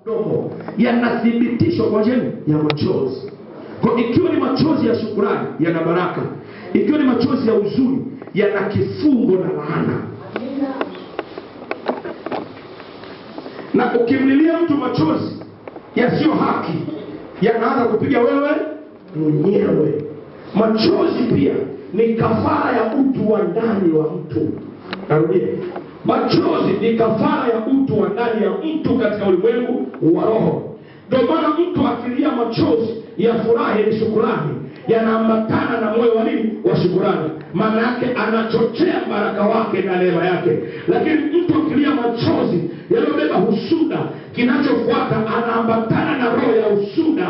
Domo yanathibitishwa kwa njia ya machozi. Kwa ikiwa ni machozi ya shukrani yana baraka, ikiwa ni machozi ya huzuni yana kifungo na laana. Na ukimlilia mtu machozi yasiyo haki yanaanza kupiga wewe mwenyewe. Machozi pia ni kafara ya utu wa ndani wa mtu. Narudia, machozi ni kafara ya utu wa ndani ya mtu katika ulimwengu wa roho. Ndio maana mtu akilia machozi ya furaha ya shukrani yanaambatana na moyo wa nini? Wa shukrani. Maana yake anachochea baraka wake na neema yake. Lakini mtu akilia machozi yaliyobeba husuda, kinachofuata anaambatana na roho ya husuda,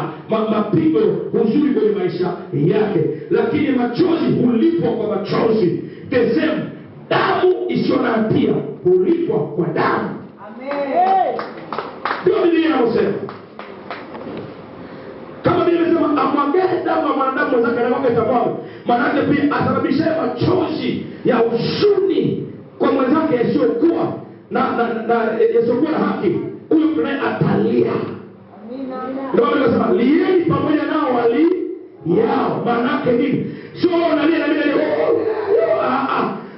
mapigo, huzuni kwenye maisha yake. Lakini machozi hulipwa kwa machozi. The same, damu isiyo na hatia hulipwa kwa damu. Amen. Ndio Biblia inasema. Kama Biblia inasema amwagae damu ya mwanadamu mwenzake na mwake itakuwa, maana yake pia asababishe machozi ya huzuni kwa mwenzake yasiyokuwa na yasiyokuwa na haki, huyo naye atalia. Amina. Ndio Biblia inasema lieni pamoja nao wali yao. Maana yake nini? Sio unalia na mimi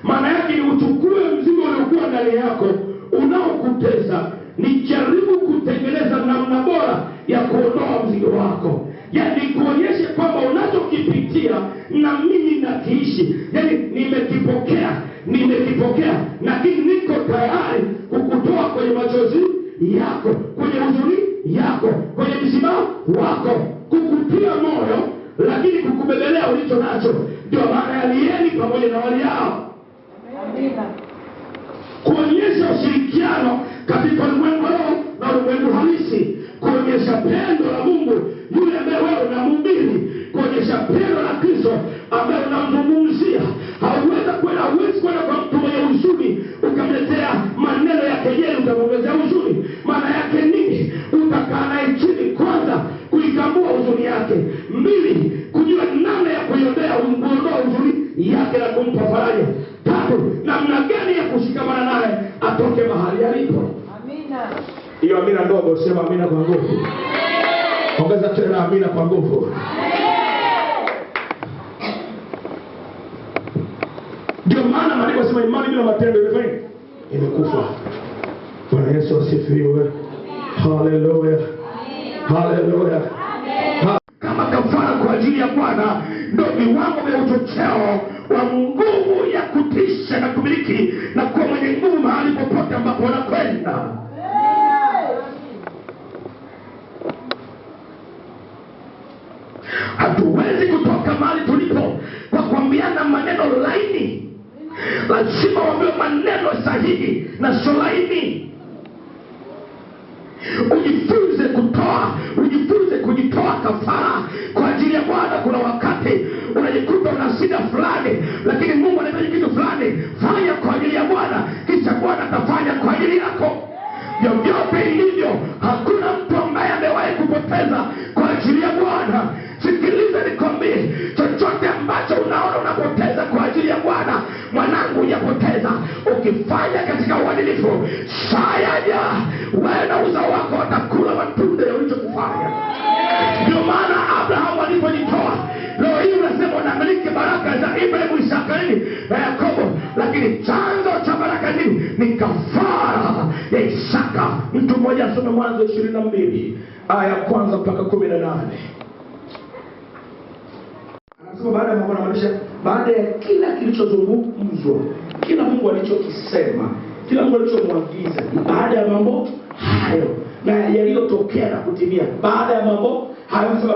maana yake ni uchukue mzigo uliokuwa ndani yako unaokutesa, ni jaribu kutengeneza namna bora ya kuondoa mzigo wako. Yaani kuonyeshe kwamba unachokipitia na mimi nakiishi. Yaani nimekipokea lakini niko tayari kukutoa kwenye machozi yako, kwenye huzuni yako, kwenye msimamo wako, kukutia moyo lakini kukubebelea ulicho nacho. Ndio maana yalieni pamoja na wali yao. Amina. Kuonyesha ushirikiano katika ulimwengu na ulimwengu halisi, kuonyesha pendo la Mungu yule ambaye wewe unamhubiri, kuonyesha pendo la Kristo ambaye unamzungumzia. Hauwezi kwenda kwa mtu mwenye huzuni ukamletea maneno ya kejeli utamwongezea huzuni. Maana yake nini? Utakaa naye chini kwanza kuitambua huzuni yake, mbili kujua namna ya kuiondoa huzuni yake na kumpa faraja, tatu namna gani ya kushikamana naye atoke mahali alipo. Amina. Hiyo amina ndogo, sema amina kwa nguvu. Ongeza tena amina kwa nguvu. Ndio maana maandiko yanasema imani bila matendo imekufa. Bwana Yesu asifiwe. Haleluya. Haleluya. Kama kafara kwa ajili ya Bwana ndio viwango vya uchocheo wa nguvu ya kutisha na kumiliki na kuwa mwenye nguvu mahali popote ambapo unakwenda. Hatuwezi kutoka mahali tulipo kwa kuambiana maneno laini. Lazima waambiwe maneno sahihi na sio laini. Ujifunze kutoa, ujifunze kujitoa kafara kwa ajili ya Bwana. Kuna wakati unajikuta una shida fulani, lakini Mungu anahitaji kitu fulani, fanya kwa ajili ya Bwana, kisha Bwana atafanya kwa ajili yako. Vyovyote ilivyo, hakuna mtu ambaye amewahi kupoteza kwa ajili ya Bwana. Sikiliza nikwambie, chochote ambacho unaona unapoteza kwa ajili ya Bwana, mwanangu, yapoteza ukifanya katika uadilifu. Sayaja wewe na uzao wako watakula matunda ya ulichokufanya. Ndio maana Abrahamu alipojitoa, leo hii unasema unamiliki baraka za Ibrahimu, Isaka na Yakobo, lakini chanzo cha baraka nini? Ni kafara ya Isaka. Mtu mmoja asome Mwanzo 22 aya kwanza mpaka 18. Anasema baada ya mambo anamaanisha baada ya kila kilichozungumzwa, kila Mungu alichokisema, kila Mungu alichomwagiza, baada ya mambo hayo na yaliyotokea na kutimia, baada ya mambo hayo, anasema